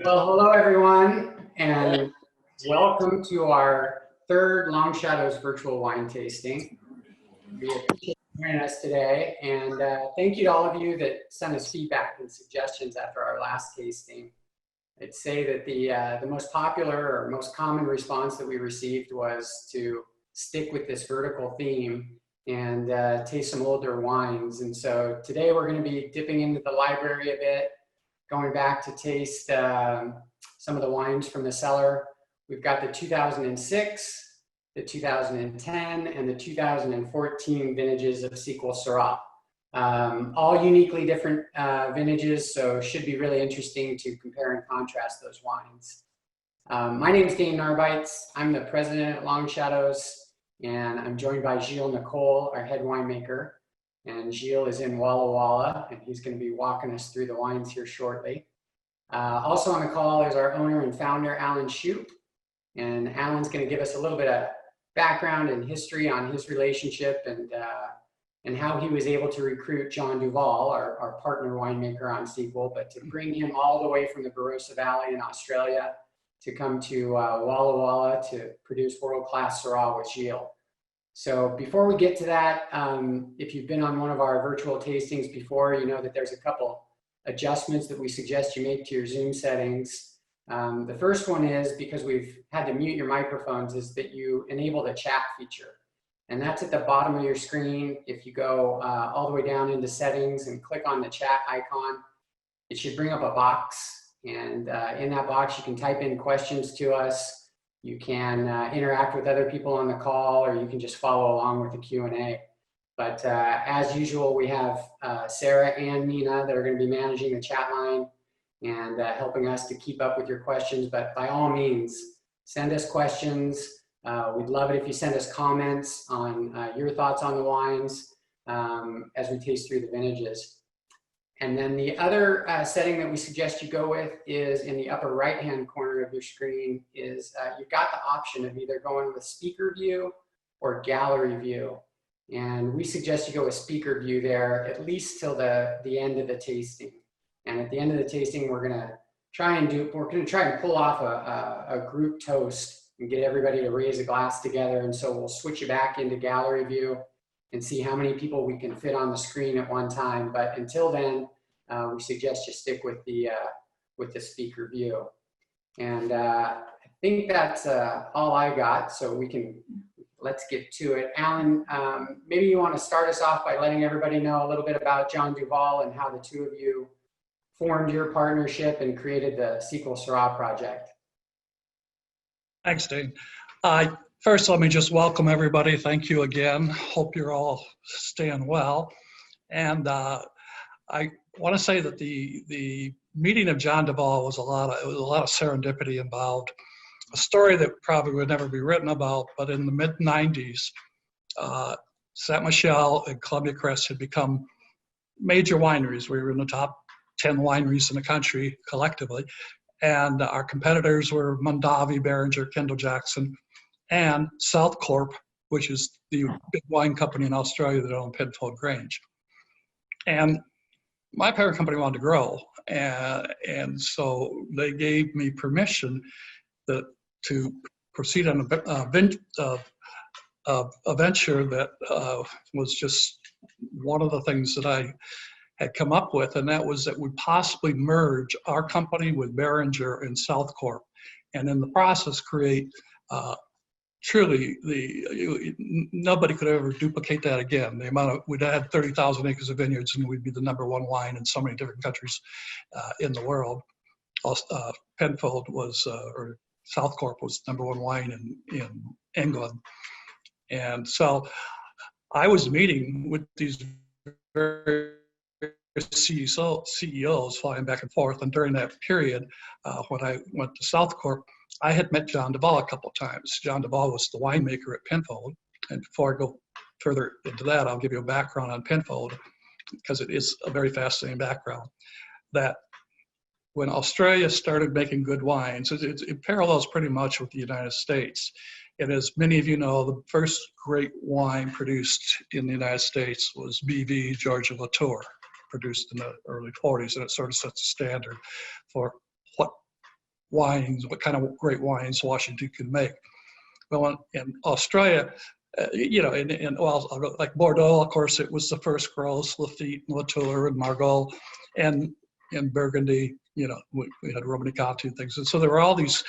Well, hello everyone, and welcome to our third Long Shadows virtual wine tasting. We appreciate you joining us today, and thank you to all of you that sent us feedback and suggestions after our last tasting. I'd say that the most popular or most common response that we received was to stick with this vertical theme and taste some older wines. And so today we're going to be dipping into the library a bit, going back to taste some of the wines from the cellar. We've got the 2006, the 2010, and the 2014 vintages of Sequel Syrah. All uniquely different vintages, so should be really interesting to compare and contrast those wines. My name is Dane Narbites. I'm the president at Long Shadows, and I'm joined by Gilles Nicole, our head winemaker. And Gilles is in Walla Walla, and he's going to be walking us through the wines here shortly. Also on the call is our owner and founder, Alan Shoup. And Alan's going to give us a little bit of background and history on his relationship and how he was able to recruit John Duval, our partner winemaker on Sequel, but to bring him all the way from the Barossa Valley in Australia to come to Walla Walla to produce world-class Syrah with Gilles. So before we get to that, if you've been on one of our virtual tastings before, you know that there's a couple adjustments that we suggest you make to your Zoom settings. The first one is, because we've had to mute your microphones, is that you enable the chat feature. And that's at the bottom of your screen. If you go all the way down into settings and click on the chat icon, it should bring up a box. And in that box, you can type in questions to us. You can interact with other people on the call, or you can just follow along with the Q&A. But as usual, we have Sarah and Nina that are going to be managing the chat line and helping us to keep up with your questions. But by all means, send us questions. We'd love it if you send us comments on your thoughts on the wines as we taste through the vintages. And then the other setting that we suggest you go with is in the upper right-hand corner of your screen is you've got the option of either going with speaker view or gallery view. And we suggest you go with speaker view there, at least till the end of the tasting. And at the end of the tasting, we're gonna try and pull off a group toast and get everybody to raise a glass together. And so we'll switch you back into gallery view and see how many people we can fit on the screen at one time. But until then, we suggest you stick with the speaker view. And I think that's all I got. So let's get to it. Alan, maybe you want to start us off by letting everybody know a little bit about John Duval and how the two of you formed your partnership and created the Sequel Syrah project. Thanks, Dane. First, let me just welcome everybody. Thank you again. Hope you're all staying well. And I want to say that the meeting of John Duval was a lot of serendipity involved. A story that probably would never be written about, but in the mid-90s, Saint Michel and Columbia Crest had become major wineries. We were in the top 10 wineries in the country collectively. And our competitors were Mondavi, Beringer, Kendall Jackson, and South Corp, which is the big wine company in Australia that owned Penfold Grange. And my parent company wanted to grow, and so they gave me permission to proceed on a venture that was just one of the things that I had come up with, and that was that we possibly merge our company with Beringer and South Corp, and in the process create truly nobody could ever duplicate that again. The amount of, we'd had 30,000 acres of vineyards, and we'd be the #1 wine in so many different countries in the world. Penfold was, or South Corp was #1 wine in England. And so I was meeting with these very CEOs flying back and forth. And during that period, when I went to South Corp, I had met John Duval a couple of times. John Duval was the winemaker at Penfold. And before I go further into that, I'll give you a background on Penfold, because it is a very fascinating background. That when Australia started making good wines, it parallels pretty much with the United States. And as many of you know, the first great wine produced in the United States was BV Georgia Latour, produced in the early 40s, and it sort of sets a standard for what wines, what kind of great wines Washington could make. Well, in Australia, you know, well, I'll go, like Bordeaux, of course, it was the first gross, Lafite, Latour, and Margaux, and in Burgundy, you know, we had Romanée-Conti and things. And so there were all these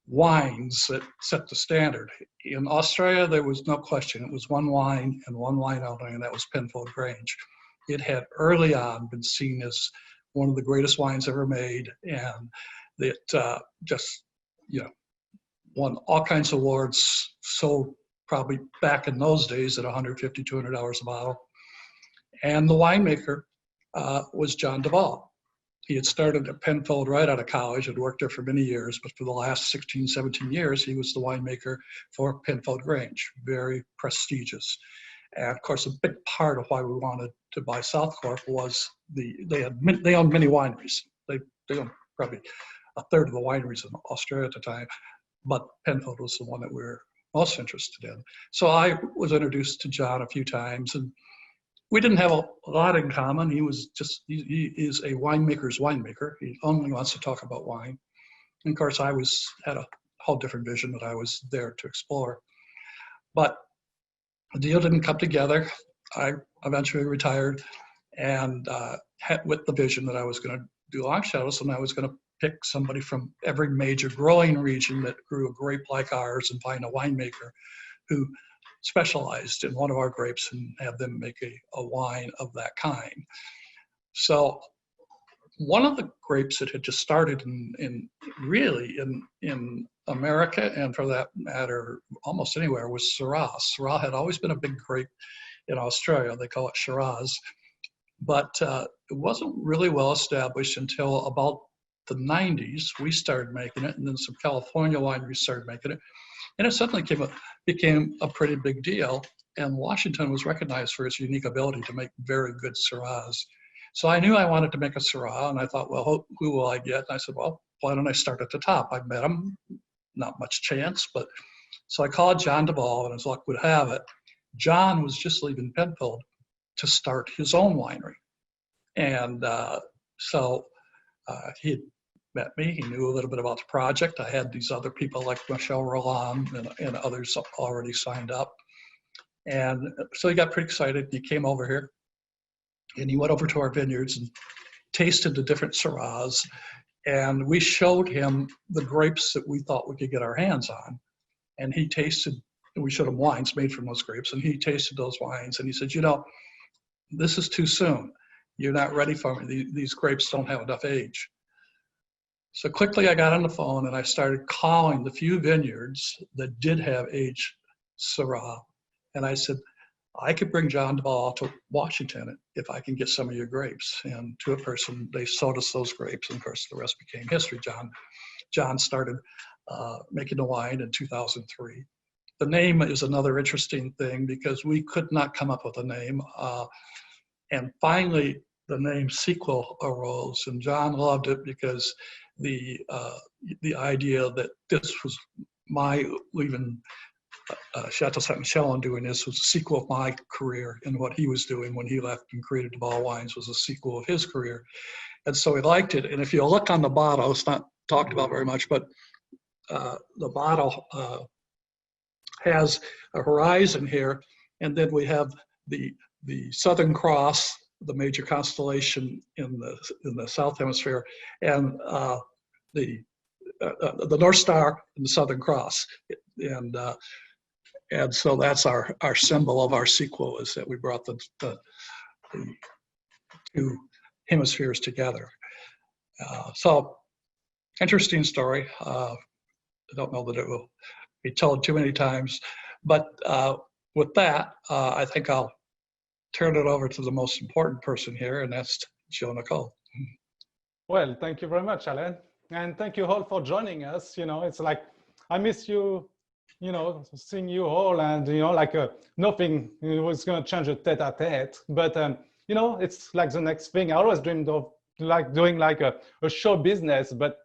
wines that set the standard. In Australia, there was no question. It was one wine and one wine only, and that was Penfold Grange. It had early on been seen as one of the greatest wines ever made, and it just, you know, won all kinds of awards, sold probably back in those days at $150, $200 a bottle. And the winemaker was John Duvall. He had started at Penfold right out of college, had worked there for many years, but for the last 16, 17 years, he was the winemaker for Penfold Grange, very prestigious. And of course, a big part of why we wanted to buy South Corp was they owned many wineries. They owned probably a third of the wineries in Australia at the time, but Penfold was the one that we were most interested in. So I was introduced to John a few times, and we didn't have a lot in common. He he is a winemaker's winemaker. He only wants to talk about wine. And of course, I had a whole different vision that I was there to explore. But the deal didn't come together. I eventually retired and had with the vision that I was going to do long shadows, and I was going to pick somebody from every major growing region that grew a grape like ours and find a winemaker who specialized in one of our grapes and have them make a wine of that kind. So one of the grapes that had just started in America, and for that matter, almost anywhere, was Syrah. Syrah had always been a big grape in Australia. They call it Shiraz. But it wasn't really well established until about the 90s. We started making it, and then some California wineries started making it. And it suddenly became a pretty big deal. And Washington was recognized for its unique ability to make very good Syrahs. So I knew I wanted to make a Syrah, and I thought, well, who will I get? And I said, well, why don't I start at the top? I met him, not much chance, but so I called John Duvall, and as luck would have it, John was just leaving Penfold to start his own winery. And so he had met me. He knew a little bit about the project. I had these other people like Michel Roland and others already signed up. And so he got pretty excited. He came over here and he went over to our vineyards and tasted the different Syrahs. And we showed him the grapes that we thought we could get our hands on. And he tasted, and we showed him wines made from those grapes. And he tasted those wines and he said, you know, this is too soon. You're not ready for me. These grapes don't have enough age. So quickly I got on the phone and I started calling the few vineyards that did have aged Syrah. And I said, I could bring John Duvall to Washington if I can get some of your grapes. And to a person, they sold us those grapes. And of course, the rest became history. John started making the wine in 2003. The name is another interesting thing because we could not come up with a name. And finally, the name Sequel arose, and John loved it because the idea that this was my leaving Chateau Saint Michel and doing this was a sequel of my career, and what he was doing when he left and created Duvall Wines was a sequel of his career. And so he liked it. And if you look on the bottle, it's not talked about very much, but the bottle has a horizon here, and then we have the Southern Cross, the major constellation in the South Hemisphere, and the North Star and the Southern Cross, and so that's our symbol of our sequel, is that we brought the two hemispheres together. So interesting story. I don't know that it will be told too many times, but with that, I think I'll turn it over to the most important person here, and that's Joe Nicole. Well, thank you very much, Alan. And thank you all for joining us. You know, it's like, I miss you, you know, seeing you all, and, you know, like nothing was going to change a tete-a-tete, but, you know, it's like the next thing. I always dreamed of like doing like a show business, but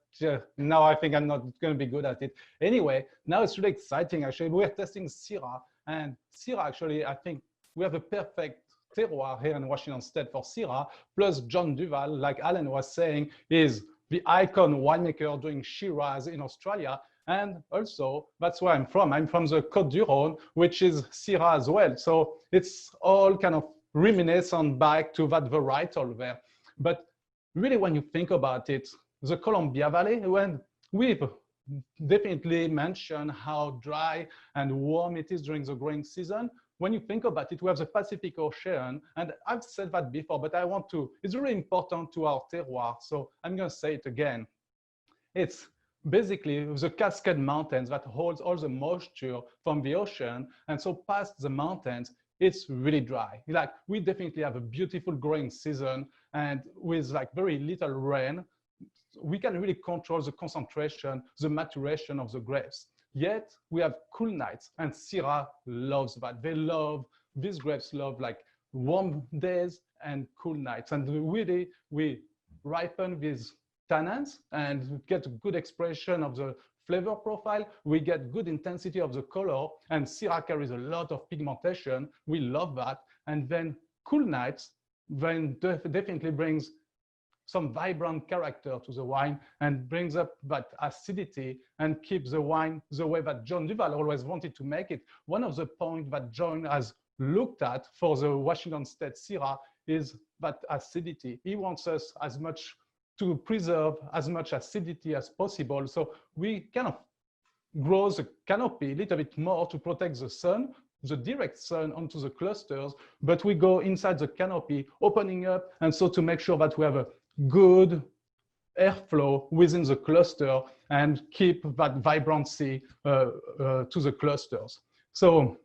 now I think I'm not going to be good at it. Anyway, now it's really exciting. Actually, we're testing Syrah, and Syrah, actually, I think we have a perfect terroir here in Washington State for Syrah, plus John Duvall, like Alan was saying, is the icon winemaker doing Shiraz in Australia. And also, that's where I'm from. I'm from the Côte d'Ivoire, which is Syrah as well. So it's all kind of reminiscent back to that varietal there. But really, when you think about it, the Columbia Valley, when we've definitely mentioned how dry and warm it is during the growing season, when you think about it, we have the Pacific Ocean, and I've said that before, but I want to, it's really important to our terroir, so I'm gonna say it again. It's basically the Cascade Mountains that holds all the moisture from the ocean, and so past the mountains, it's really dry. Like, we definitely have a beautiful growing season, and with like very little rain, we can really control the concentration, the maturation of the grapes. Yet we have cool nights, and Syrah loves that. They love, these grapes love like warm days and cool nights. And really, we ripen these tannins and get good expression of the flavor profile. We get good intensity of the color, and Syrah carries a lot of pigmentation. We love that. And then cool nights then definitely brings some vibrant character to the wine and brings up that acidity and keeps the wine the way that John Duval always wanted to make it. One of the points that John has looked at for the Washington State Syrah is that acidity. He wants us as much to preserve as much acidity as possible. So we kind of grow the canopy a little bit more to protect the sun, the direct sun onto the clusters, but we go inside the canopy, opening up, and so to make sure that we have a good airflow within the cluster and keep that vibrancy to the clusters. So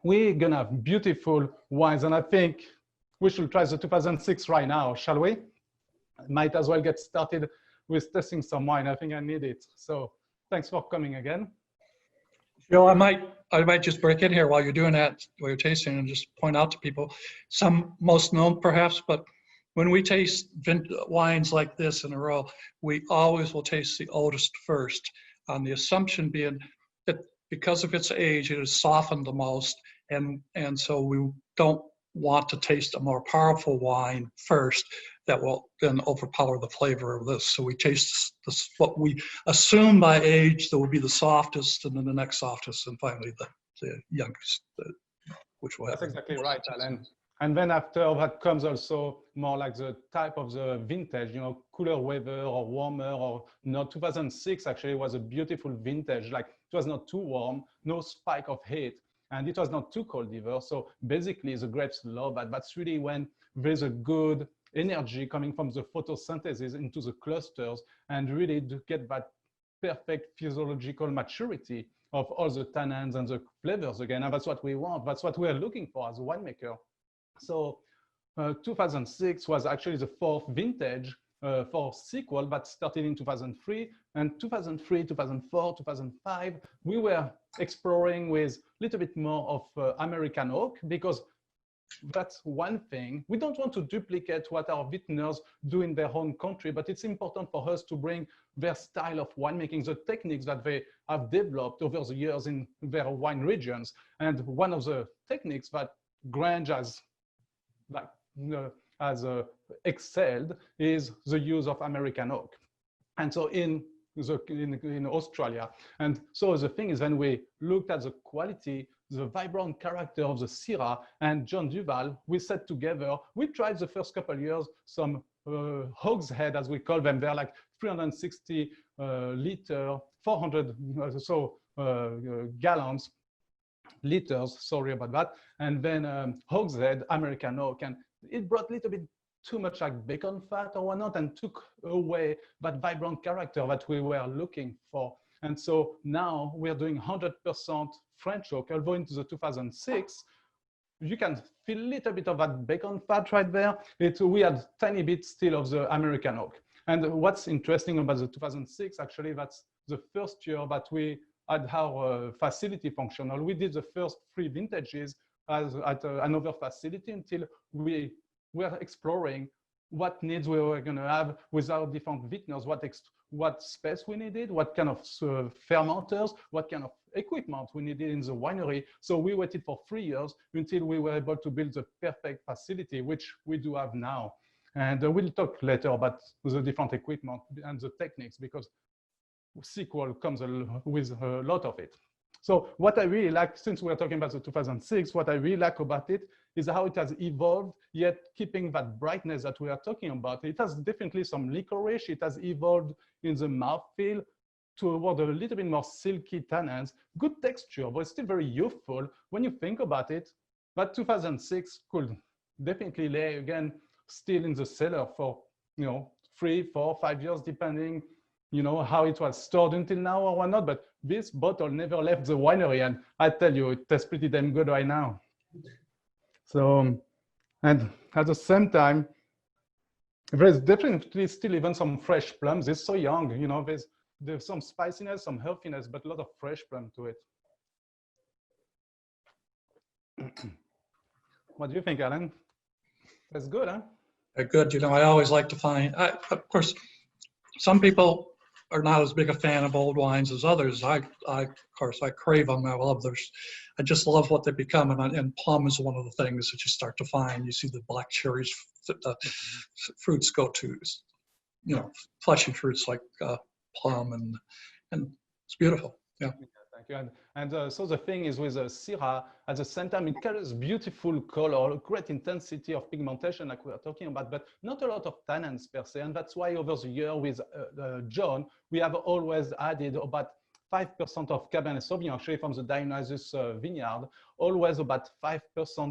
we're gonna have beautiful wines, and I think we should try the 2006 right now, shall we? Might as well get started with testing some wine. I think I need it. So thanks for coming again. Joe, I might just break in here while you're doing that, while you're tasting, and just point out to people, some most known perhaps, but when we taste wines like this in a row, we always will taste the oldest first, on the assumption being that because of its age, it is softened the most, and so we don't want to taste a more powerful wine first that will then overpower the flavor of this. So we taste this, what we assume by age that will be the softest, and then the next softest, and finally the youngest, which will have. That's exactly right, Alan. And then after that comes also more like the type of the vintage, you know, cooler weather or warmer, or no, 2006 actually was a beautiful vintage. Like, it was not too warm, no spike of heat, and it was not too cold either. So basically the grapes love that. That's really when there's a good energy coming from the photosynthesis into the clusters, and really to get that perfect physiological maturity of all the tannins and the flavors again. And that's what we want. That's what we're looking for as a winemaker. So 2006 was actually the fourth vintage for Sequel that started in 2003. And 2003, 2004, 2005, we were exploring with a little bit more of American oak, because that's one thing. We don't want to duplicate what our vintners do in their own country, but it's important for us to bring their style of winemaking, the techniques that they have developed over the years in their wine regions. And one of the techniques that Grange has excelled is the use of American oak. And so in Australia. And so the thing is, when we looked at the quality, the vibrant character of the Syrah and John Duval, we set together, we tried the first couple of years some hogshead, as we call them. They're like 360 liter, 400 gallons, liters, sorry about that. And then hogshead, American oak, and it brought a little bit too much like bacon fat or whatnot, and took away that vibrant character that we were looking for. And so now we're doing 100% French oak. Although into the 2006, you can feel a little bit of that bacon fat right there. We had tiny bit still of the American oak. And what's interesting about the 2006, actually, that's the first year that we had our facility functional. We did the first 3 vintages at another facility until we were exploring what needs we were going to have with our different vintners, what space we needed, what kind of fermenters, what kind of equipment we needed in the winery. So we waited for 3 years until we were able to build the perfect facility, which we do have now. And we'll talk later about the different equipment and the techniques, because Sequel comes with a lot of it. So what I really like, since we're talking about the 2006, what I really like about it is how it has evolved, yet keeping that brightness that we are talking about. It has definitely some licorice. It has evolved in the mouthfeel toward a little bit more silky tannins, good texture, but still very youthful when you think about it. But 2006 could definitely lay, again, still in the cellar for 3, 4, 5 years, depending how it was stored until now or whatnot. But this bottle never left the winery, and I tell you, it tastes pretty damn good right now. So, and at the same time, there's definitely still even some fresh plums. It's so young, there's some spiciness, some healthiness, but a lot of fresh plum to it. What do you think, Alan? That's good, huh? Good. I always like to find, of course, some people are not as big a fan of old wines as others. Of course, I crave them. I love theirs. I just love what they become. And plum is one of the things that you start to find. You see the black cherries, the fruits go to, fleshy fruits like plum, and it's beautiful. Yeah. Thank you. And so the thing is with Syrah, at the same time, it carries beautiful color, great intensity of pigmentation like we are talking about, but not a lot of tannins per se. And that's why over the year with John, we have always added about 5% of Cabernet Sauvignon, actually from the Dionysus vineyard, always about 5%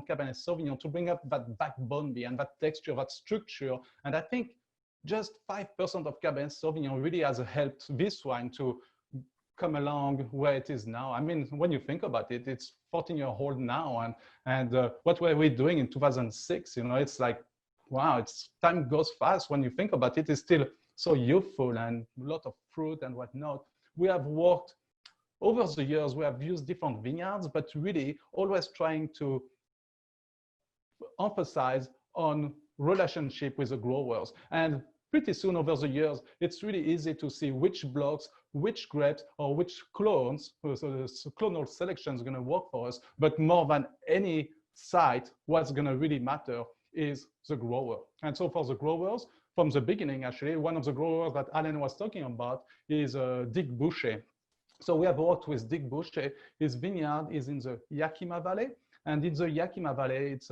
Cabernet Sauvignon to bring up that backbone and that texture, that structure. And I think just 5% of Cabernet Sauvignon really has helped this wine to come along where it is now. I mean, when you think about it, it's 14-year-old now, and what were we doing in 2006? It's like, wow, time goes fast when you think about it. It's still so youthful and a lot of fruit and whatnot. We have worked over the years. We have used different vineyards, but really always trying to emphasize on relationship with the growers. And pretty soon over the years, it's really easy to see which blocks, which grapes, or which clones, so the clonal selection is going to work for us. But more than any site, what's going to really matter is the grower. And so for the growers, from the beginning, actually, one of the growers that Alan was talking about is Dick Boucher. So we have worked with Dick Boucher. His vineyard is in the Yakima Valley. And in the Yakima Valley, it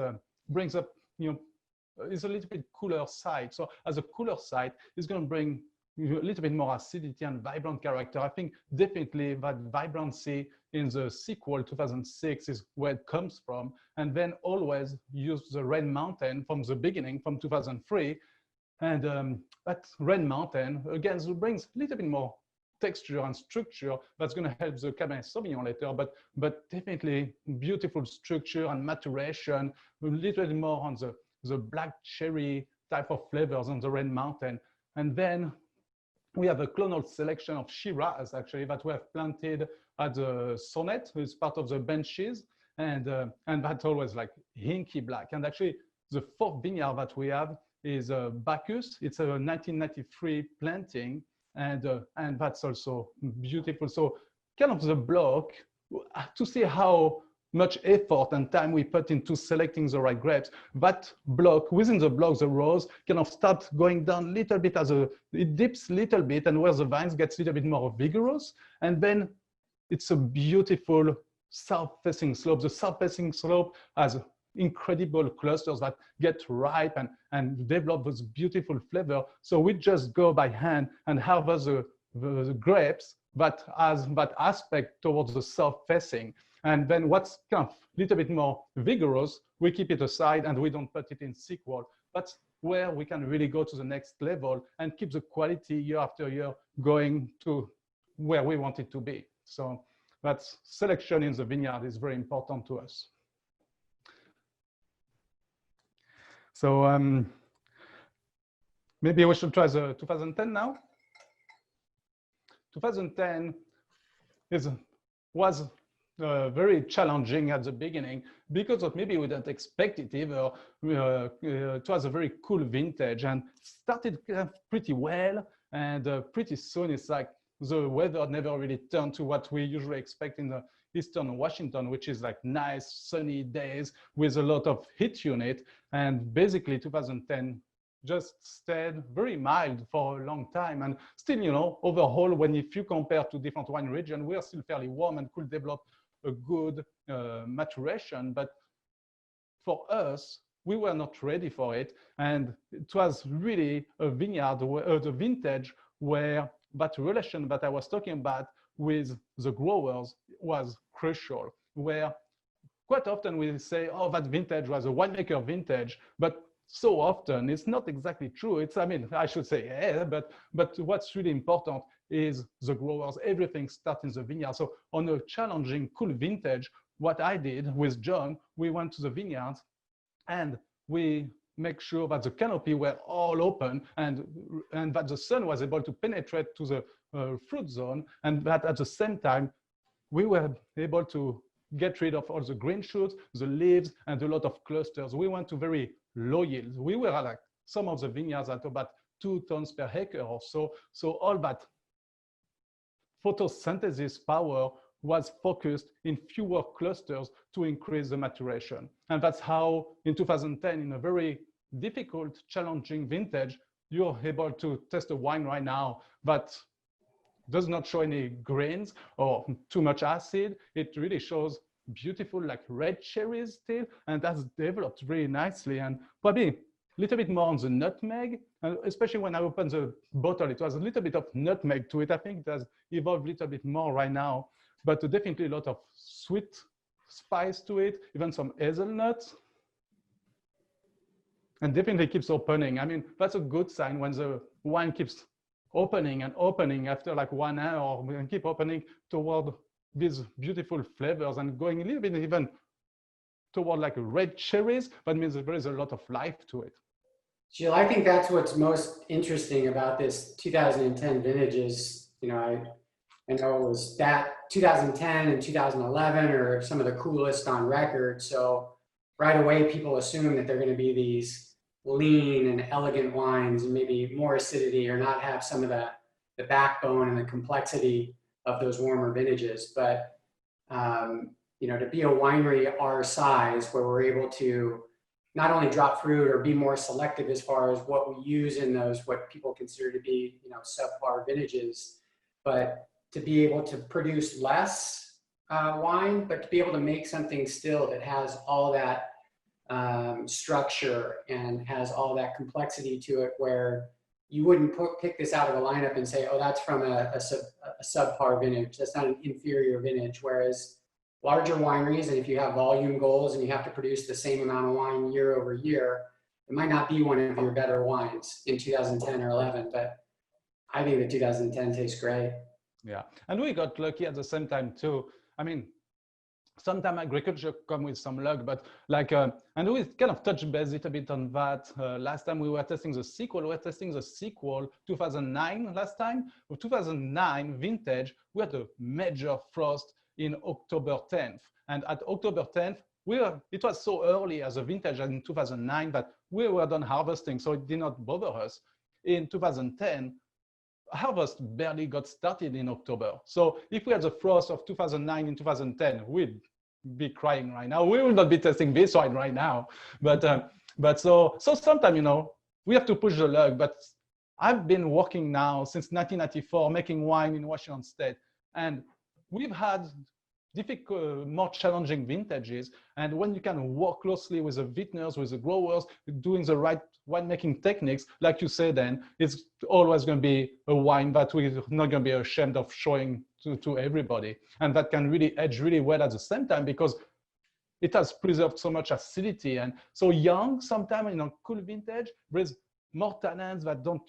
brings up, it's a little bit cooler site. So as a cooler site, it's going to bring a little bit more acidity and vibrant character. I think definitely that vibrancy in the Sequel 2006 is where it comes from. And then always use the Red Mountain from the beginning, from 2003. And that Red Mountain, again, brings a little bit more texture and structure that's going to help the Cabernet Sauvignon later, but definitely beautiful structure and maturation, a little bit more on the black cherry type of flavors on the Red Mountain. And then we have a clonal selection of Shiraz, actually, that we have planted at the Sonnet, who is part of the benches, and that's always like inky black. And actually, the fourth vineyard that we have is Bacchus. It's a 1993 planting, and that's also beautiful. So kind of the block, to see how much effort and time we put into selecting the right grapes, that block, within the block, the rows kind of start going down a little bit it dips a little bit, and where the vines gets a little bit more vigorous. And then it's a beautiful south-facing slope. The south-facing slope has incredible clusters that get ripe and develop this beautiful flavor. So we just go by hand and harvest the grapes that has that aspect towards the south-facing. And then what's kind of a little bit more vigorous, we keep it aside and we don't put it in Sequel. That's where we can really go to the next level and keep the quality year after year going to where we want it to be. So that's selection in the vineyard is very important to us. So maybe we should try the 2010 now. 2010 was very challenging at the beginning because of maybe we didn't expect it either. It was a very cool vintage and started pretty well, and pretty soon it's like the weather never really turned to what we usually expect in the Eastern Washington, which is like nice sunny days with a lot of heat unit. And basically 2010 just stayed very mild for a long time. And still, you know, overall, if you compare to different wine regions, we are still fairly warm and could develop a good maturation. But for us, we were not ready for it. And it was really a vineyard, the vintage where that relation that I was talking about with the growers was crucial, where quite often we say, oh, that vintage was a winemaker vintage, but so often it's not exactly true. It's, I mean, I should say, yeah, but what's really important is the growers. Everything starts in the vineyard. So on a challenging, cool vintage, what I did with John, we went to the vineyards and we make sure that the canopy were all open and that the sun was able to penetrate to the fruit zone, and that at the same time, we were able to get rid of all the green shoots, the leaves, and a lot of clusters. We went to very low yields. We were like some of the vineyards at about 2 tons per acre or so. So all that photosynthesis power was focused in fewer clusters to increase the maturation. And that's how in 2010, in a very difficult, challenging vintage, you're able to test a wine right now that does not show any grains or too much acid. It really shows beautiful, like red cherries still, and that's developed really nicely. And probably a little bit more on the nutmeg, and especially when I opened the bottle, it was a little bit of nutmeg to it. I think it has evolved a little bit more right now, but definitely a lot of sweet spice to it, even some hazelnuts. And definitely keeps opening. I mean, that's a good sign when the wine keeps opening and opening after like 1 hour, and keep opening toward these beautiful flavors and going a little bit even toward like red cherries. That means there is a lot of life to it. Gilles, I think that's what's most interesting about this 2010 vintage is, you know, I know it was that 2010 and 2011 are some of the coolest on record. So right away, people assume that they're going to be these lean and elegant wines and maybe more acidity or not have some of the backbone and the complexity of those warmer vintages. But, you know, to be a winery our size where we're able to not only drop fruit or be more selective as far as what we use in those, what people consider to be, you know, subpar vintages, but to be able to produce less wine, but to be able to make something still that has all that structure and has all that complexity to it, where you wouldn't pick this out of a lineup and say, oh, that's from a subpar vintage. That's not an inferior vintage. Whereas larger wineries, and if you have volume goals and you have to produce the same amount of wine year over year, it might not be one of your better wines in 2010 or 11, but I think the 2010 tastes great. Yeah, and we got lucky at the same time too. I mean, sometimes agriculture come with some luck, but like, and we kind of touched base a little bit on that. Last time we were testing the sequel, 2009 last time. With 2009 vintage, we had a major frost in October 10th. And at October 10th, it was so early as a vintage in 2009 that we were done harvesting, so it did not bother us. In 2010, harvest barely got started in October. So if we had the frost of 2009 in 2010, we'd be crying right now. We will not be testing this wine right now. But so sometimes, you know, we have to push the luck. But I've been working now since 1994, making wine in Washington State. And we've had difficult, more challenging vintages. And when you can work closely with the vintners, with the growers, doing the right winemaking techniques, like you said, then it's always going to be a wine that we're not going to be ashamed of showing to everybody. And that can really age really well at the same time because it has preserved so much acidity. And so young, sometimes in a cool vintage, there's more tannins that don't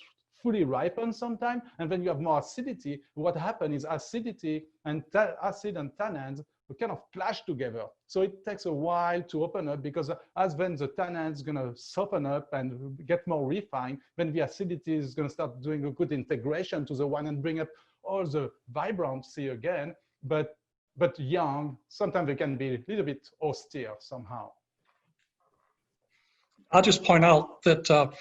fully ripen sometimes, and then you have more acidity. What happens is acidity and acid and tannins kind of clash together. So it takes a while to open up because as then the tannins is going to soften up and get more refined, then the acidity is going to start doing a good integration to the wine and bring up all the vibrancy again. But young, sometimes they can be a little bit austere somehow. I'll just point out that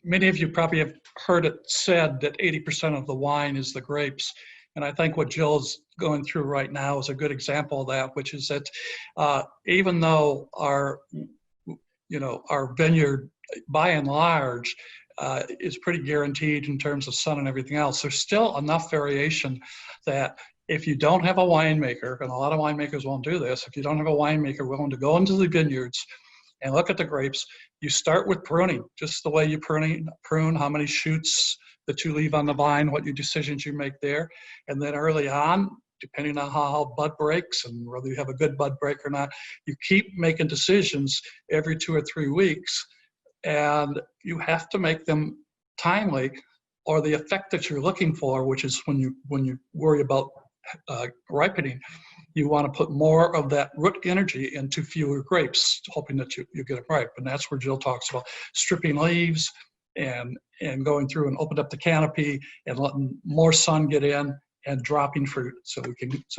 many of you probably have heard it said that 80% of the wine is the grapes. And I think what Jill's going through right now is a good example of that, which is that even though our vineyard by and large, is pretty guaranteed in terms of sun and everything else. There's still enough variation that if you don't have a winemaker, and a lot of winemakers won't do this, if you don't have a winemaker willing to go into the vineyards and look at the grapes, you start with pruning, just the way you prune how many shoots that you leave on the vine, what your decisions you make there. And then early on, depending on how bud breaks and whether you have a good bud break or not, you keep making decisions every 2 or 3 weeks. And you have to make them timely, or the effect that you're looking for, which is when you worry about ripening, you want to put more of that root energy into fewer grapes, hoping that you get them ripe. And that's where Jill talks about stripping leaves and going through and open up the canopy and letting more sun get in and dropping fruit so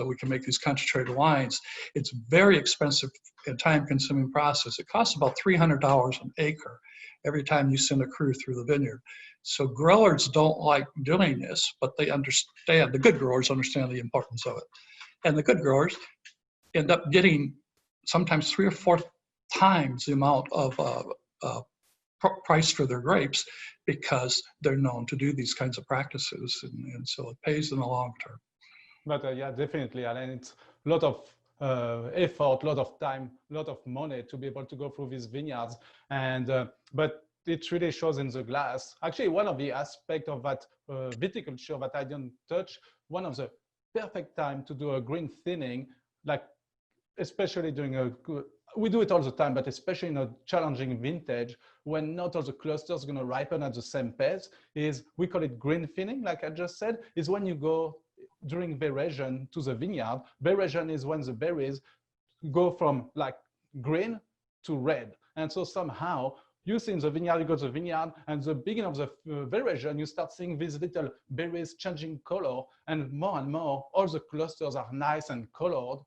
we can make these concentrated wines. It's very expensive and time-consuming process. It costs about $300 an acre every time you send a crew through the vineyard. So growers don't like doing this, but they understand, the good growers understand the importance of it. And the good growers end up getting sometimes 3 or 4 times the amount of price for their grapes because they're known to do these kinds of practices. And so it pays in the long term. But yeah, definitely, Alan, it's a lot of effort, a lot of time, a lot of money to be able to go through these vineyards. And but it really shows in the glass. Actually, one of the aspects of that viticulture that I didn't touch, one of the perfect time to do a green thinning, like especially during we do it all the time, but especially in a challenging vintage when not all the clusters are going to ripen at the same pace, is we call it green thinning, like I just said, is when you go during veraison to the vineyard. Veraison is when the berries go from like green to red. And so somehow you see in the vineyard, you go to the vineyard, and the beginning of the veraison, you start seeing these little berries changing color, and more, all the clusters are nice and colored.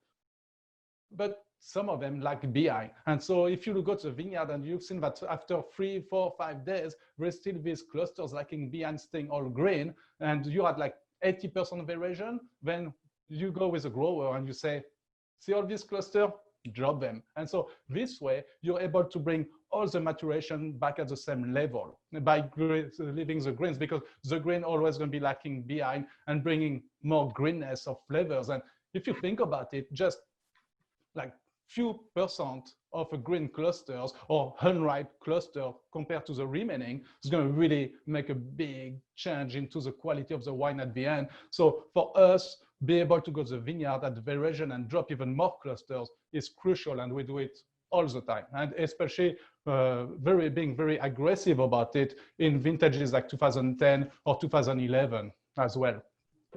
But some of them lack BI. And so if you go to the vineyard and you've seen that after 3, 4, 5 days, there's still these clusters lacking BI and staying all green, and you had like 80% veraison, then you go with a grower and you say, see all these clusters, drop them. And so this way, you're able to bring all the maturation back at the same level by leaving the greens, because the green always going to be lacking behind and bringing more greenness of flavors. And if you think about it, just like few percent of a green clusters or unripe cluster compared to the remaining is going to really make a big change into the quality of the wine at the end. So for us, be able to go to the vineyard at the veraison and drop even more clusters is crucial, and we do it all the time, and especially being very aggressive about it in vintages like 2010 or 2011 as well.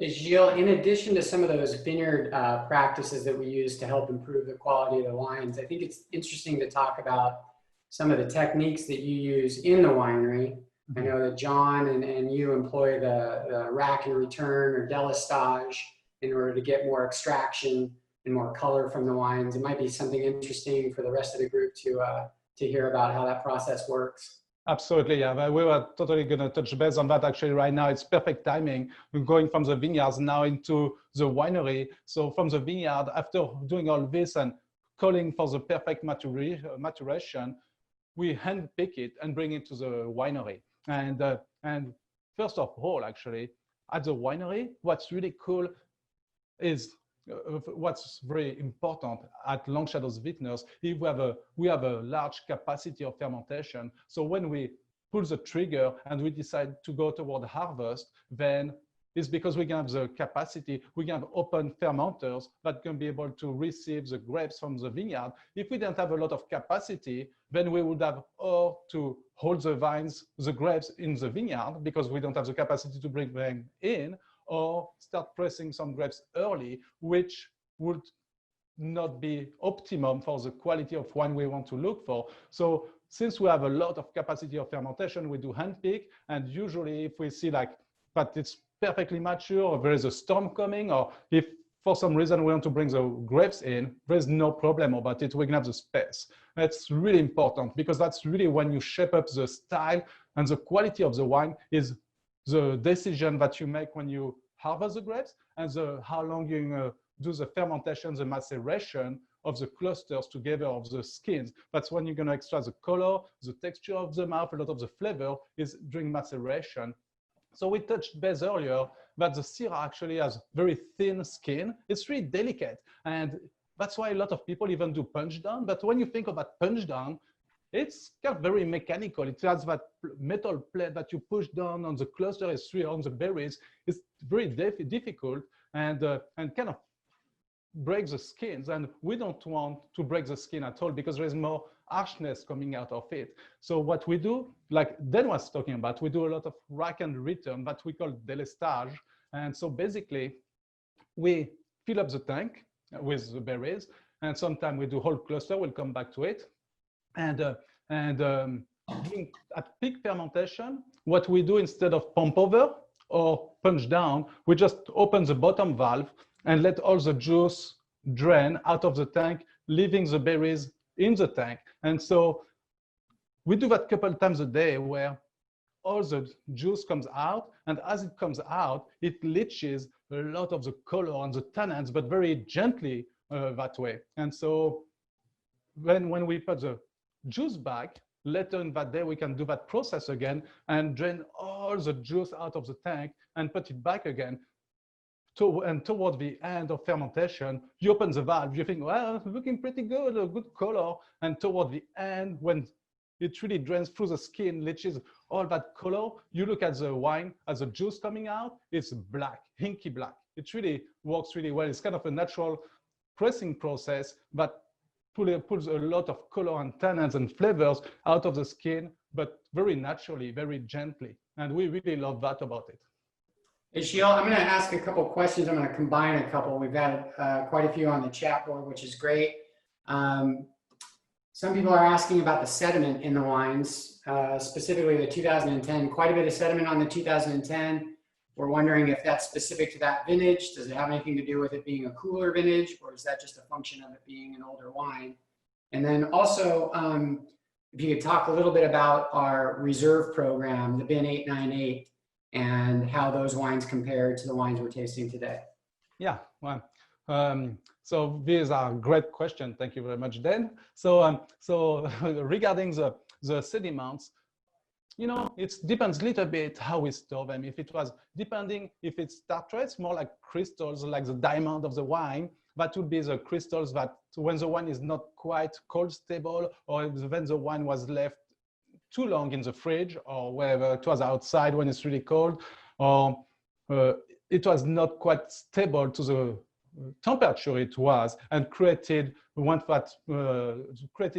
Gilles, in addition to some of those vineyard practices that we use to help improve the quality of the wines, I think it's interesting to talk about some of the techniques that you use in the winery. I know that John and you employ the rack and return or delistage in order to get more extraction and more color from the wines. It might be something interesting for the rest of the group to hear about how that process works. Absolutely, yeah. We were totally going to touch base on that actually right now. It's perfect timing. We're going from the vineyards now into the winery. So from the vineyard, after doing all this and calling for the perfect maturation, we hand pick it and bring it to the winery. And first of all, actually, at the winery, what's really cool is what's very important at Long Shadows Vintners is we have a large capacity of fermentation. So when we pull the trigger and we decide to go toward harvest, then it's because we can have the capacity, we can have open fermenters that can be able to receive the grapes from the vineyard. If we didn't have a lot of capacity, then we would have or to hold the vines, the grapes in the vineyard because we don't have the capacity to bring them in, or start pressing some grapes early, which would not be optimum for the quality of wine we want to look for. So since we have a lot of capacity of fermentation, we do hand pick, and usually if we see like, but it's perfectly mature, or there is a storm coming, or if for some reason we want to bring the grapes in, there's no problem about it, we can have the space. That's really important because that's really when you shape up the style, and the quality of the wine is the decision that you make when you harvest the grapes, and how long you're going to do the fermentation, the maceration of the clusters together of the skins. That's when you're going to extract the color, the texture of the mouth, a lot of the flavor is during maceration. So we touched base earlier that the Syrah actually has very thin skin. It's really delicate. And that's why a lot of people even do punch down. But when you think about punch down, it's kind of very mechanical. It has that metal plate that you push down on the cluster, it's really on the berries. It's very difficult and kind of break the skins. And we don't want to break the skin at all because there is more harshness coming out of it. So what we do, like Dan was talking about, we do a lot of rack and return that we call délestage. And so basically, we fill up the tank with the berries, and sometimes we do whole cluster. We'll come back to it. And at peak fermentation, what we do instead of pump over or punch down, we just open the bottom valve and let all the juice drain out of the tank, leaving the berries in the tank. And so we do that a couple of times a day where all the juice comes out, and as it comes out, it leaches a lot of the color and the tannins, but very gently that way. And so when we put the juice back, later in that day, we can do that process again and drain all the juice out of the tank and put it back again. And toward the end of fermentation, you open the valve, you think, well, looking pretty good, a good color. And toward the end, when it really drains through the skin, leaches all that color, you look at the wine, as the juice coming out, it's black, inky black. It really works really well. It's kind of a natural pressing process, but pulls a lot of color and tannins and flavors out of the skin, but very naturally, very gently. And we really love that about it. Hey, Sheil, I'm going to ask a couple questions. I'm going to combine a couple. We've got quite a few on the chat board, which is great. Some people are asking about the sediment in the wines, specifically the 2010. Quite a bit of sediment on the 2010. We're wondering if that's specific to that vintage. Does it have anything to do with it being a cooler vintage, or is that just a function of it being an older wine? And then also, if you could talk a little bit about our reserve program, the BIN 898, and how those wines compare to the wines we're tasting today. Yeah, well, so these are great questions. Thank you very much, Dan. So regarding the sediments, you know, it depends a little bit how we store them. If it was depending, if it's tartrates, more like crystals, like the diamond of the wine, that would be the crystals that when the wine is not quite cold stable, or when the wine was left too long in the fridge, or wherever it was outside when it's really cold, or it was not quite stable to the temperature it was, and created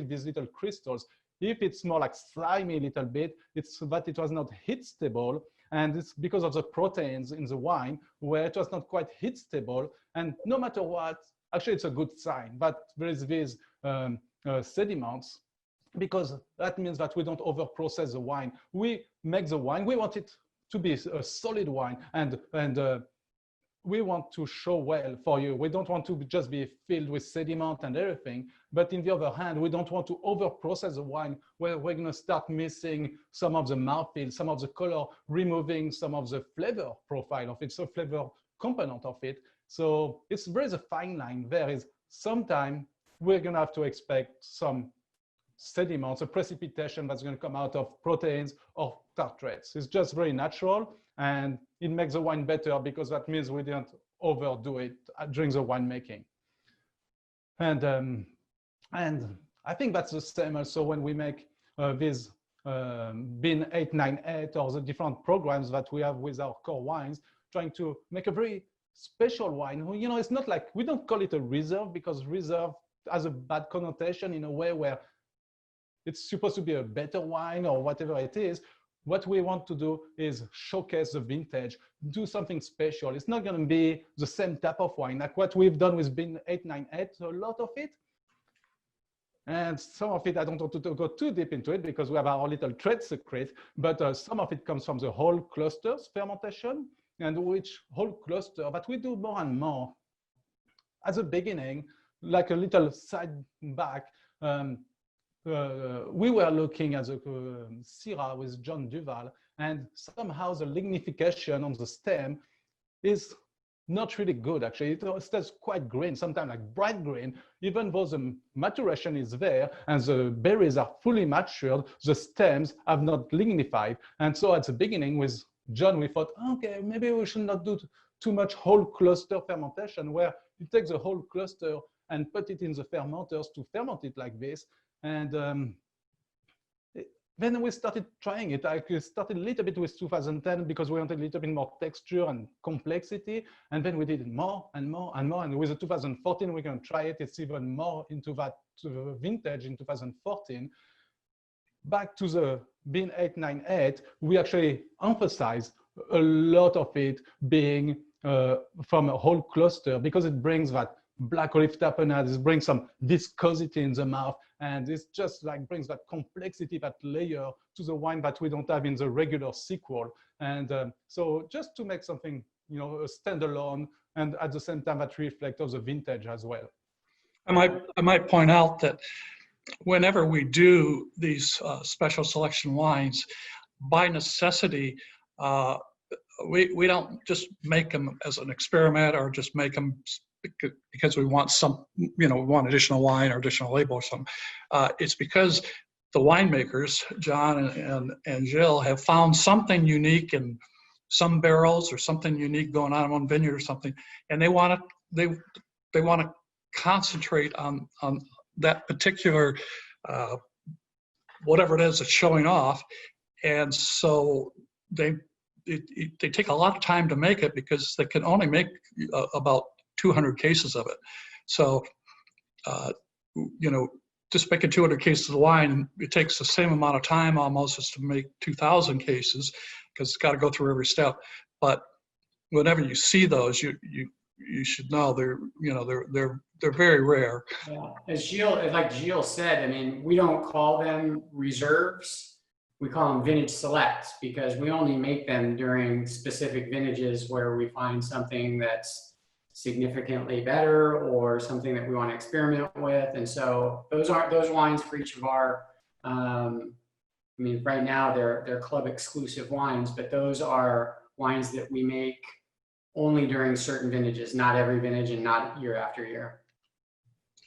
these little crystals. If it's more like slimy a little bit, it's that it was not heat stable, and it's because of the proteins in the wine where it was not quite heat stable. And no matter what, actually it's a good sign, but there is these sediments, because that means that we don't over process the wine. We make the wine, we want it to be a solid wine, and we want to show well for you. We don't want to just be filled with sediment and everything, but in the other hand, we don't want to over process the wine where we're gonna start missing some of the mouthfeel, some of the color, removing some of the flavor profile of it, so flavor component of it. So it's very a fine line. There is sometime we're gonna have to expect some sediments, a precipitation that's gonna come out of proteins or tartrates. It's just very natural, and it makes the wine better because that means we didn't overdo it during the winemaking. And I think that's the same also when we make these BIN 898 or the different programs that we have with our core wines, trying to make a very special wine. You know, it's not like, we don't call it a reserve because reserve has a bad connotation in a way where it's supposed to be a better wine or whatever it is. What we want to do is showcase the vintage, do something special. It's not going to be the same type of wine, like what we've done with BIN 898, a lot of it. And some of it, I don't want to go too deep into it because we have our little trade secret, but some of it comes from the whole clusters fermentation, and which whole cluster, but we do more and more. At the beginning, like a little side back, we were looking at the Syrah with John Duval, and somehow the lignification on the stem is not really good, actually. It stays quite green, sometimes like bright green, even though the maturation is there and the berries are fully matured, the stems have not lignified. And so at the beginning with John, we thought, okay, maybe we should not do too much whole cluster fermentation, where you take the whole cluster and put it in the fermenters to ferment it like this. And then we started trying it. I started a little bit with 2010 because we wanted a little bit more texture and complexity. And then we did it more and more and more. And with the 2014, we're going to try it. It's even more into that vintage in 2014. Back to the Bean 898, we actually emphasize a lot of it being from a whole cluster because it brings that black olive tapenade, it brings some viscosity in the mouth, and it's just like brings that complexity, that layer to the wine that we don't have in the regular sequel. And so just to make something, you know, a standalone, and at the same time that reflects the vintage as well. I might point out that whenever we do these special selection wines, by necessity, we don't just make them as an experiment or just make them because we want some, you know, we want additional wine or additional label or something. It's because the winemakers, John and Jill, have found something unique in some barrels or something unique going on in one vineyard or something, and they want to concentrate on that particular whatever it is that's showing off, and so they take a lot of time to make it because they can only make about 200 cases of it. So, you know, just making 200 cases of wine, it takes the same amount of time almost as to make 2,000 cases because it's got to go through every step. But whenever you see those, you should know they're very rare. Yeah. As Gilles said, I mean, we don't call them reserves. We call them vintage selects because we only make them during specific vintages where we find something that's significantly better or something that we want to experiment with. And so those aren't those wines for each of our, I mean, right now they're club exclusive wines, but those are wines that we make only during certain vintages, not every vintage and not year after year.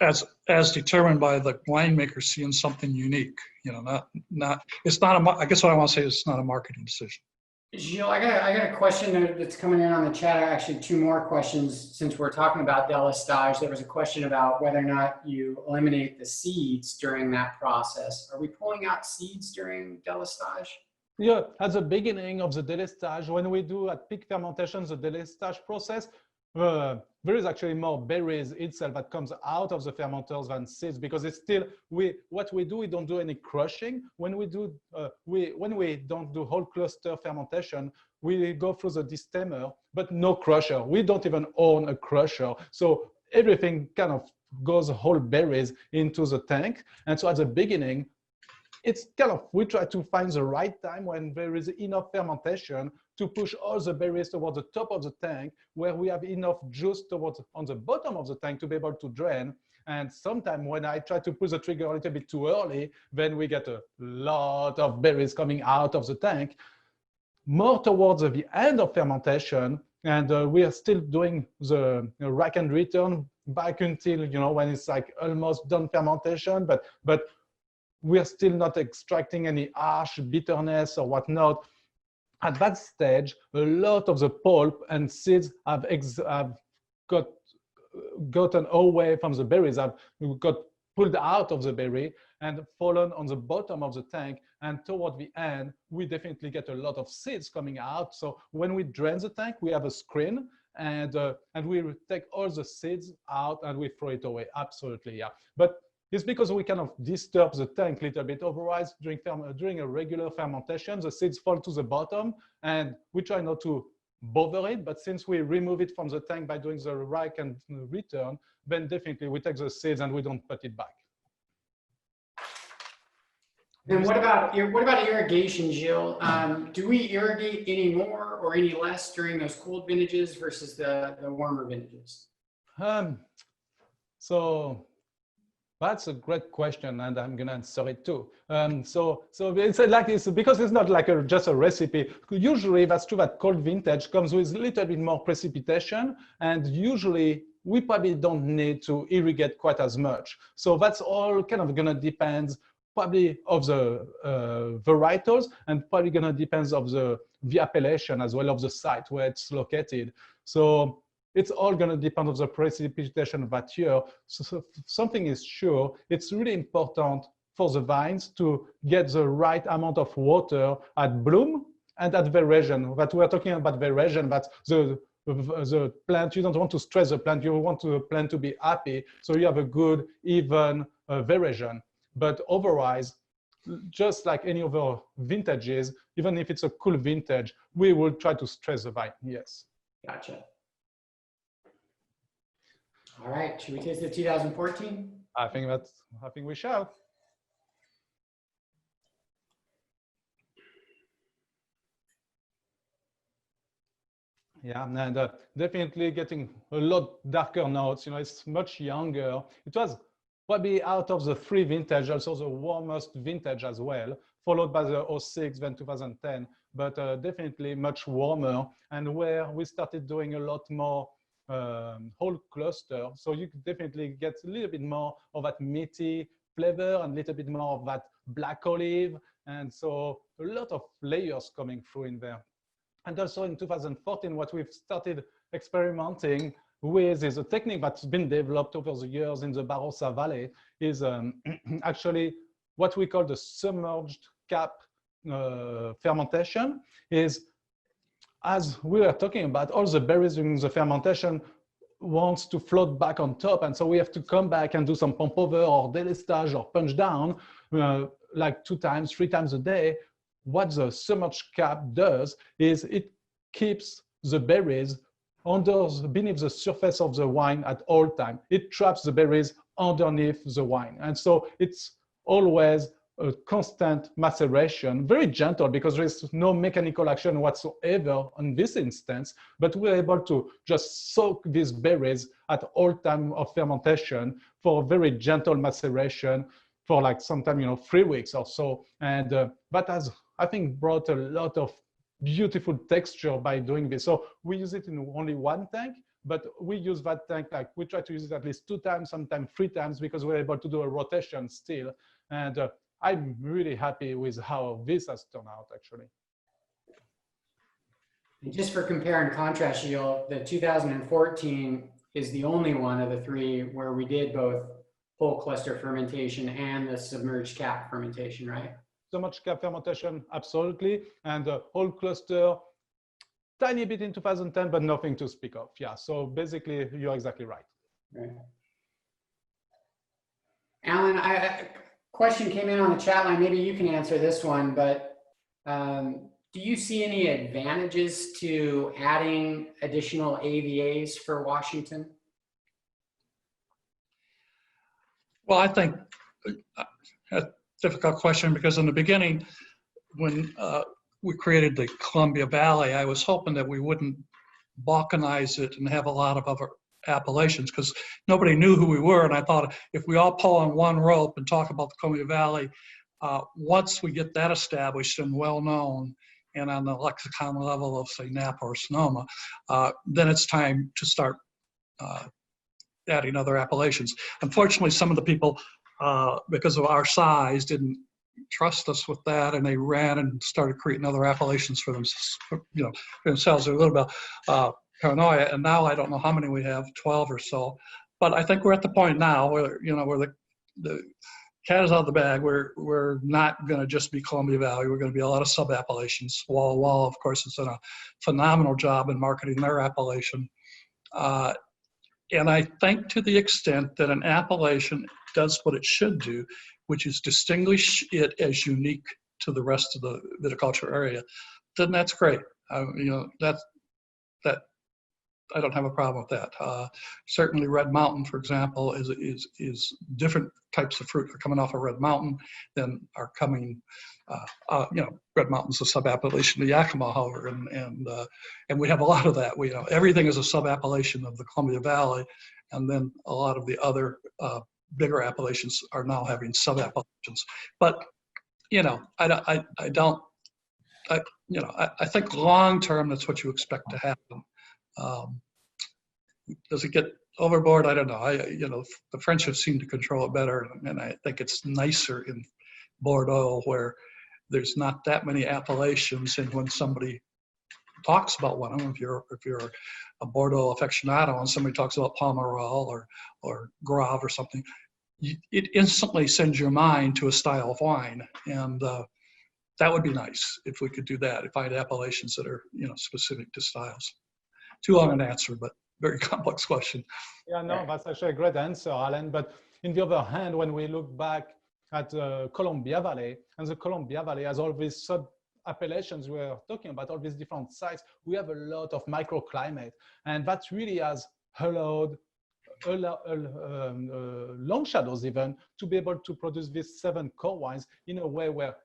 As determined by the winemaker seeing something unique, you know, not it's not a, I guess what I want to say is it's not a marketing decision. Gilles, I got a question that's coming in on the chat. Actually, two more questions since we're talking about délestage. There was a question about whether or not you eliminate the seeds during that process. Are we pulling out seeds during délestage? Yeah, at the beginning of the délestage, when we do at peak fermentation, the délestage process, there is actually more berries itself that comes out of the fermenters than seeds because it's still, what we do, we don't do any crushing. When we do, when we don't do whole cluster fermentation, we go through the destemmer, but no crusher. We don't even own a crusher. So everything kind of goes whole berries into the tank. And so at the beginning, it's kind of, we try to find the right time when there is enough fermentation to push all the berries towards the top of the tank where we have enough juice towards on the bottom of the tank to be able to drain. And sometimes when I try to pull the trigger a little bit too early, then we get a lot of berries coming out of the tank. More towards the end of fermentation, and we are still doing the rack and return back until, you know, when it's like almost done fermentation, but we are still not extracting any harsh bitterness or whatnot. At that stage, a lot of the pulp and seeds have gotten away from the berries, have got pulled out of the berry and fallen on the bottom of the tank. And toward the end, we definitely get a lot of seeds coming out. So when we drain the tank, we have a screen and we take all the seeds out and we throw it away. Absolutely, yeah. But it's because we kind of disturb the tank a little bit. Otherwise, during a regular fermentation, the seeds fall to the bottom and we try not to bother it. But since we remove it from the tank by doing the rack and return, then definitely we take the seeds and we don't put it back. And what about irrigation, Gilles? Do we irrigate any more or any less during those cold vintages versus the warmer vintages? So That's a great question, and I'm gonna answer it too. So it's like it's because it's not like just a recipe. Usually, that's true that cold vintage comes with a little bit more precipitation, and usually we probably don't need to irrigate quite as much. So that's all kind of gonna depend probably of the varietals, and probably gonna depend of the appellation as well of the site where it's located. So it's all going to depend on the precipitation that year. So something is sure, it's really important for the vines to get the right amount of water at bloom and at veraison. That we're talking about veraison, that's the plant, you don't want to stress the plant, you want the plant to be happy, so you have a good, even veraison. But otherwise, just like any other vintages, even if it's a cool vintage, we will try to stress the vine, yes. Gotcha. All right, should we taste the 2014? I think we shall. Yeah, and definitely getting a lot darker notes. You know, it's much younger. It was probably out of the 3 vintage, also the warmest vintage as well, followed by the 06, then 2010, but definitely much warmer, and where we started doing a lot more whole cluster. So you could definitely get a little bit more of that meaty flavor and a little bit more of that black olive. And so a lot of layers coming through in there. And also in 2014, what we've started experimenting with is a technique that's been developed over the years in the Barossa Valley, is actually what we call the submerged cap fermentation. Is, as we were talking about, all the berries during the fermentation wants to float back on top. And so we have to come back and do some pump over or délestage or punch down like 2 times, 3 times a day. What the submerged cap does is it keeps the berries beneath the surface of the wine at all time. It traps the berries underneath the wine. And so it's always a constant maceration, very gentle, because there's no mechanical action whatsoever in this instance, but we're able to just soak these berries at all time of fermentation for very gentle maceration for like sometime, 3 weeks or so. And that has, I think, brought a lot of beautiful texture by doing this. So we use it in only 1 tank, but we use that tank, like we try to use it at least 2 times, sometimes 3 times, because we're able to do a rotation still. And I'm really happy with how this has turned out, actually. And just for compare and contrast, the 2014 is the only one of the 3 where we did both whole cluster fermentation and the submerged cap fermentation, right? Submerged cap fermentation, absolutely. And whole cluster, tiny bit in 2010, but nothing to speak of. Yeah, so basically, you're exactly right. Right. Alan, a question came in on the chat line. Maybe you can answer this one, but do you see any advantages to adding additional AVAs for Washington? Well, I think a difficult question, because in the beginning, when we created the Columbia Valley, I was hoping that we wouldn't balkanize it and have a lot of other appellations, because nobody knew who we were. And I thought if we all pull on one rope and talk about the Columbia Valley, once we get that established and well known and on the lexicon level of, say, Napa or Sonoma, then it's time to start adding other appellations. Unfortunately, some of the people, because of our size, didn't trust us with that, and they ran and started creating other appellations for themselves. They're a little bit paranoia, and now I don't know how many we have, 12 or so. But I think we're at the point now where where the cat is out of the bag. We're not going to just be Columbia Valley. We're going to be a lot of sub-appellations. Walla Walla, of course, has done a phenomenal job in marketing their appellation. And I think to the extent that an appellation does what it should do, which is distinguish it as unique to the rest of the viticulture area, then that's great. That I don't have a problem with that. Certainly Red Mountain, for example, is different types of fruit are coming off of Red Mountain than are coming, Red Mountain's a sub-appellation of Yakima, however, and we have a lot of that. Everything is a sub-appellation of the Columbia Valley, and then a lot of the other bigger appellations are now having sub-appellations. But, you know, I think long-term, that's what you expect to happen. Does it get overboard? I don't know. The French have seemed to control it better, and I think it's nicer in Bordeaux where there's not that many appellations, and when somebody talks about one of them, if you're a Bordeaux aficionado and somebody talks about Pomerol or Grave or something, it instantly sends your mind to a style of wine, and that would be nice if we could do that. Find appellations that are specific to styles. Too long an answer, but very complex question. Yeah, no, that's actually a great answer, Alan. But in the other hand, when we look back at Columbia Valley, and the Columbia Valley has all these sub-appellations we're talking about, all these different sites, we have a lot of microclimate, and that really has allowed long shadows even to be able to produce these 7 core wines in a way where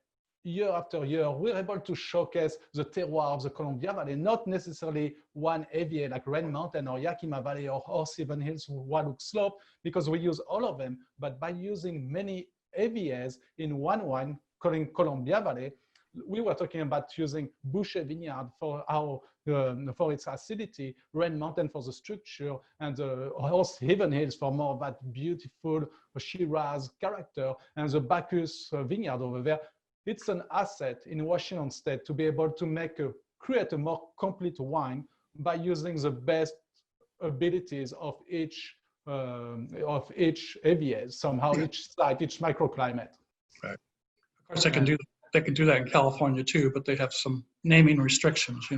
year after year, we're able to showcase the terroir of the Columbia Valley, not necessarily one AVA like Red Mountain or Yakima Valley or Seven Hills Walloon Slope, because we use all of them, but by using many AVAs in one wine calling Columbia Valley, we were talking about using Boucher Vineyard for its acidity, Red Mountain for the structure, and Seven Hills for more of that beautiful Shiraz character, and the Bacchus Vineyard over there. It's an asset in Washington State to be able to create a more complete wine by using the best abilities of each AVA, somehow each site, each microclimate. Right. Of course, they can do that in California too, but they have some naming restrictions.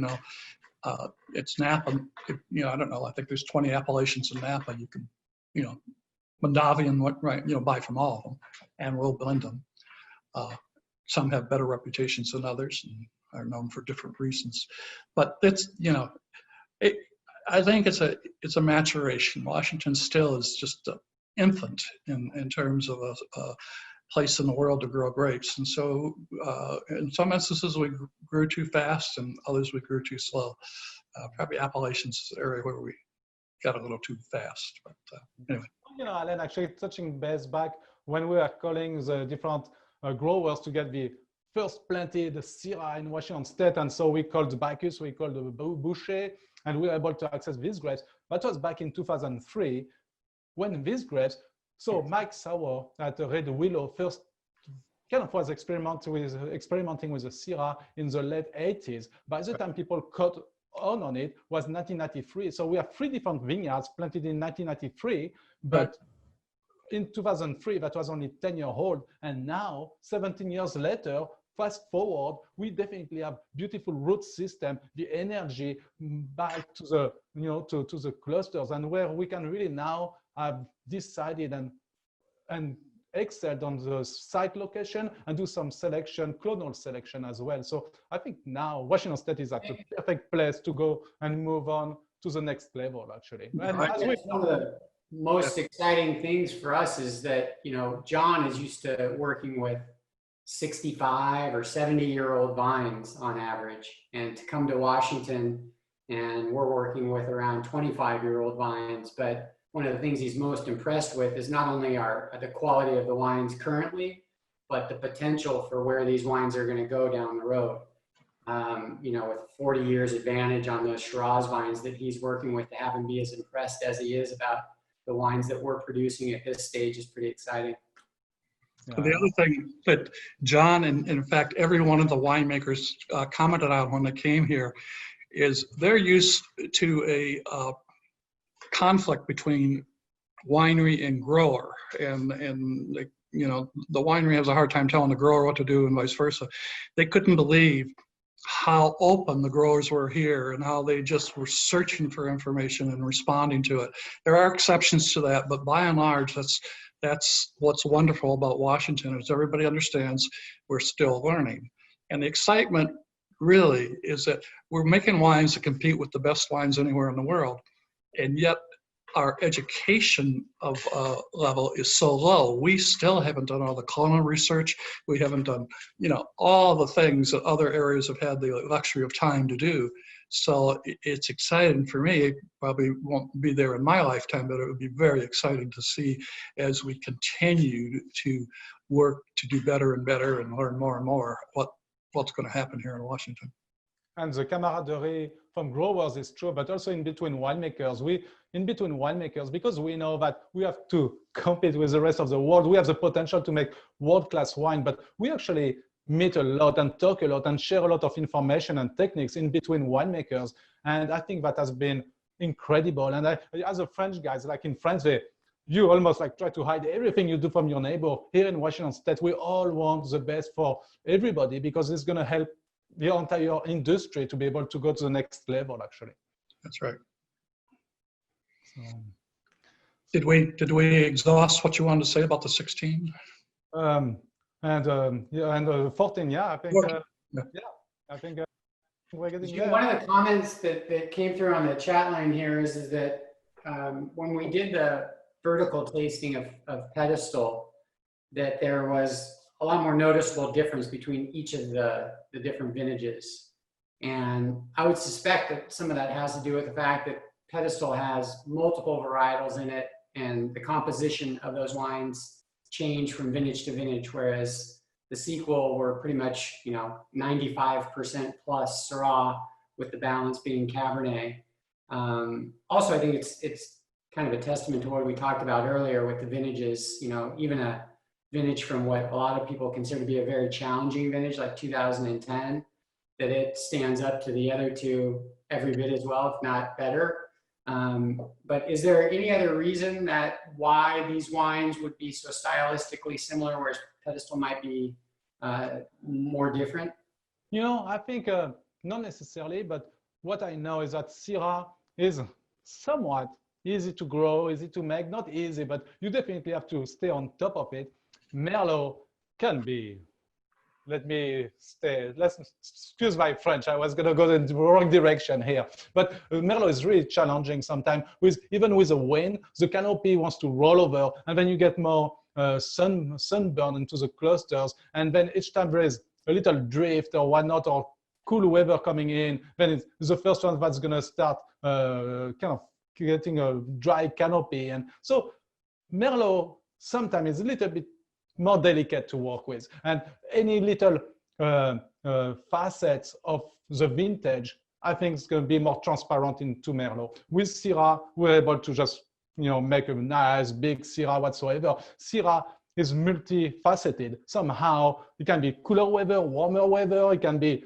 It's Napa. I don't know. I think there's 20 appellations in Napa. You can, Mondavian, buy from all of them, and we'll blend them. Some have better reputations than others and are known for different reasons. But it's, I think it's a maturation. Washington still is just an infant in terms of a place in the world to grow grapes. And so in some instances we grew too fast and others we grew too slow. Probably Appalachians is the area where we got a little too fast. But anyway. Alan, actually touching base back when we are calling the different growers to get the first planted Syrah in Washington State, and so we called the Bacchus, we called the Boucher, and we were able to access these grapes. That was back in 2003 when these grapes, so Mike Sauer at Red Willow first kind of was experimenting with the Syrah in the late 80s. By the time people caught on it was 1993. So we have 3 different vineyards planted in 1993, but in 2003, that was only 10-year-old, and now, 17 years later, fast forward, we definitely have beautiful root system, the energy back to the, to the clusters, and where we can really now have decided and excelled on the site location and do some selection, clonal selection as well. So I think now Washington State is at the perfect place to go and move on to the next level, actually. And one of the most exciting things for us is that, John is used to working with 65 or 70-year-old vines on average, and to come to Washington and we're working with around 25-year-old vines. But one of the things he's most impressed with is not only the quality of the wines currently, but the potential for where these wines are going to go down the road. With 40 years advantage on those Shiraz vines that he's working with, to have him be as impressed as he is about the wines that we're producing at this stage is pretty exciting. Yeah. The other thing that John, and in fact, every one of the winemakers commented on when they came here, is they're used to a conflict between winery and grower, and the winery has a hard time telling the grower what to do and vice versa. They couldn't believe how open the growers were here and how they just were searching for information and responding to it. There are exceptions to that, but by and large, that's what's wonderful about Washington, is everybody understands we're still learning. And the excitement really is that we're making wines that compete with the best wines anywhere in the world. And yet our education of level is so low. We still haven't done all the clonal research. We haven't done, all the things that other areas have had the luxury of time to do. So it's exciting for me. It probably won't be there in my lifetime, but it would be very exciting to see as we continue to work to do better and better and learn more and more what's going to happen here in Washington. And the camaraderie from growers is true, but also in between winemakers. Because we know that we have to compete with the rest of the world. We have the potential to make world-class wine, but we actually meet a lot and talk a lot and share a lot of information and techniques in between winemakers. And I think that has been incredible. And as a French guys, like in France, you almost like try to hide everything you do from your neighbor. Here in Washington State, we all want the best for everybody because it's going to help the entire industry to be able to go to the next level, actually. That's right. So, did we exhaust what you wanted to say about the 16? And 14, yeah, I think. I think we're getting there. One of the comments that came through on the chat line here is that when we did the vertical tasting of Pedestal, that there was a lot more noticeable difference between each of the different vintages. And I would suspect that some of that has to do with the fact that Pedestal has multiple varietals in it, and the composition of those wines change from vintage to vintage, whereas the Sequel were pretty much, 95% plus Syrah, with the balance being Cabernet. Also, I think it's kind of a testament to what we talked about earlier with the vintages, even a vintage from what a lot of people consider to be a very challenging vintage like 2010, that it stands up to the other two every bit as well, if not better. But is there any other reason that why these wines would be so stylistically similar, whereas Pedestal might be more different? I think not necessarily, but what I know is that Syrah is somewhat easy to grow, easy to make, not easy, but you definitely have to stay on top of it. Merlot can be, excuse my French, I was going to go in the wrong direction here. But Merlot is really challenging sometimes. Even with the wind, the canopy wants to roll over, and then you get more sunburn into the clusters. And then each time there is a little drift or whatnot, or cool weather coming in, then it's the first one that's going to start kind of getting a dry canopy. And so Merlot sometimes is a little bit more delicate to work with, and any little facets of the vintage, I think it's going to be more transparent into Merlot. With Syrah, we're able to just make a nice big Syrah whatsoever. Syrah is multifaceted. Somehow it can be cooler weather, warmer weather, it can be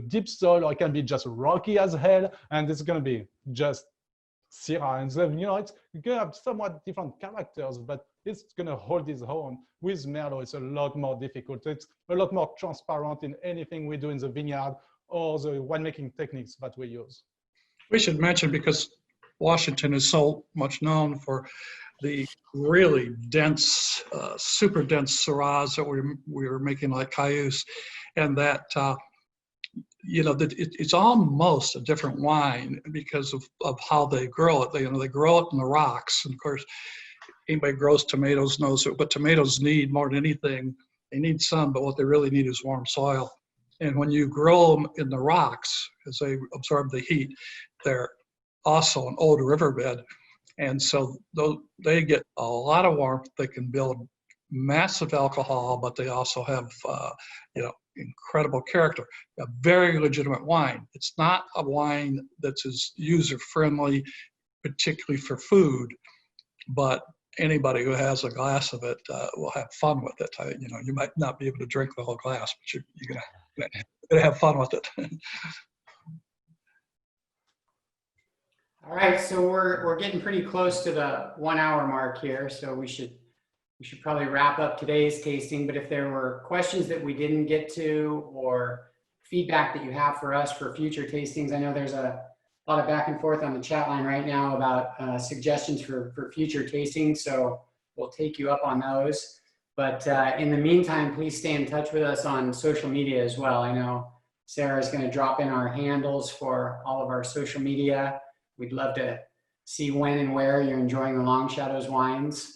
deep soil, or it can be just rocky as hell, and it's going to be just Syrah. And so, it's going to have somewhat different characters, but it's going to hold its own. With Merlot, it's a lot more difficult. It's a lot more transparent in anything we do in the vineyard or the winemaking techniques that we use. We should mention, because Washington is so much known for the really dense, super dense Syrahs that we're making like Cayuse, and that it's almost a different wine because of how they grow it. They grow it in the rocks, and of course, anybody grows tomatoes knows it. But tomatoes need more than anything. They need sun, but what they really need is warm soil. And when you grow them in the rocks, as they absorb the heat, they're also an old riverbed, and so they get a lot of warmth. They can build massive alcohol, but they also have incredible character. A very legitimate wine. It's not a wine that's as user-friendly, particularly for food, but anybody who has a glass of it will have fun with it. You might not be able to drink the whole glass, but you're gonna have fun with it. All right, so we're getting pretty close to the 1 hour mark here, so we should probably wrap up today's tasting. But if there were questions that we didn't get to, or feedback that you have for us for future tastings, I know there's a lot of back and forth on the chat line right now about suggestions for future tastings, so we'll take you up on those. But in the meantime, please stay in touch with us on social media as well. I know Sarah is going to drop in our handles for all of our social media. We'd love to see when and where you're enjoying the Long Shadows wines.